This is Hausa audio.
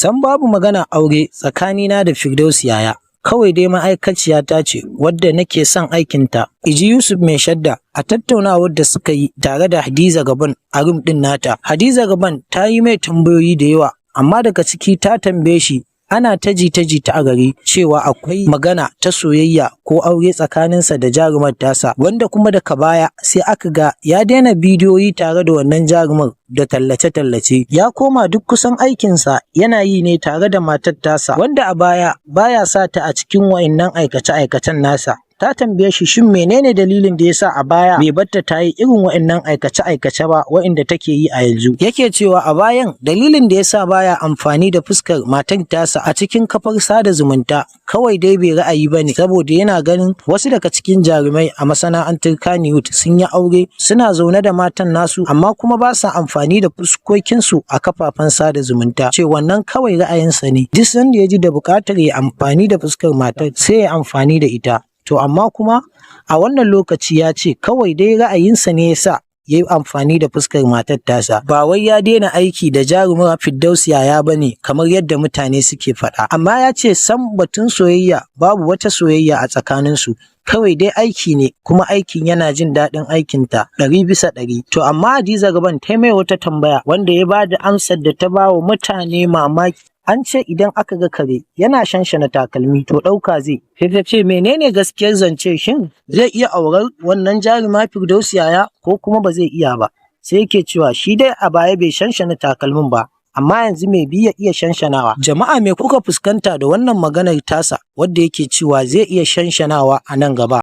San babu magana aure tsakanina da Firdausi Yaya. Kawai dai ma'aikaciya ta ce wadda nake son aikinta, iji Yusuf mai shadda a tattaunawar da suka yi tare da Hadiza Gabon a rum ɗin nata. Hadiza Gabon ta yi mai tambayoyi da yawa, amma daga ciki ta tambaye shi ana ta jita-jita a gari cewa akwai magana ta soyayya ko aure tsakaninsa da jarumar tasa, wanda kuma daga baya sai aka ga ya daina bidiyoyi tare da wannan jarumar da tallace-tallace, ya koma duk kusan aikinsa yana yi ne tare da matar tasa, wanda a baya baya sa ta a cikin wa'innan aikace-aikacen nasa. Ta tambaye shi shin menene dalilin da yasa a baya bai batta ta yi irin wa'annan aikace-aikace ba wa'inda take yi a yanzu. Yake cewa a bayan dalilin da yasa baya amfani da fuskar matar tasa a cikin kafar sada zumunta kawai dai bai ra'ayi bane, saboda yana ganin wasu daga cikin jarumai a masana'antar Kannywood sun yi aure suna zaune da matan nasu amma kuma ba sa amfani da fuskokinsu a kafafen sada zumunta. Ce wannan kawai ra'ayinsa ne, duk sanda ya ji da buƙatar ya amfani da fuskar matar sai ya amfani da ita. To amma kuma a wannan lokaci ya ce kawai dai ra'ayinsa ne yasa ya yi amfani da fuskar matar tasa, ba wai ya daina aiki da jarumar Firdausi Yaya bane kamar yadda mutane suke faɗa. Amma ya ce sam batun soyayya babu wata soyayya a tsakaninsu, kawai dai aiki ne kuma aikin yana jin daɗin aikinta 100%. To amma Hadiza Gabon ta mai wata tambaya wanda ya bada amsar da ta ba wa mutane mamaki. An ce idan aka ga kare yana shanshana takalmi to ɗauka zai. Sai ta ce menene gaskiyar zance, shin zai iya aurar wannan jaruma Firdausi Yaya ko kuma ba zai iya ba? Sai yake cewa shi dai a baya bai shanshana takalmin ba, amma yanzu mai bi ya iya shanshanawa. Jama'a me kuka fuskanta da wannan maganar tasa wadda yake cewa zai iya shanshanawa a nan gaba?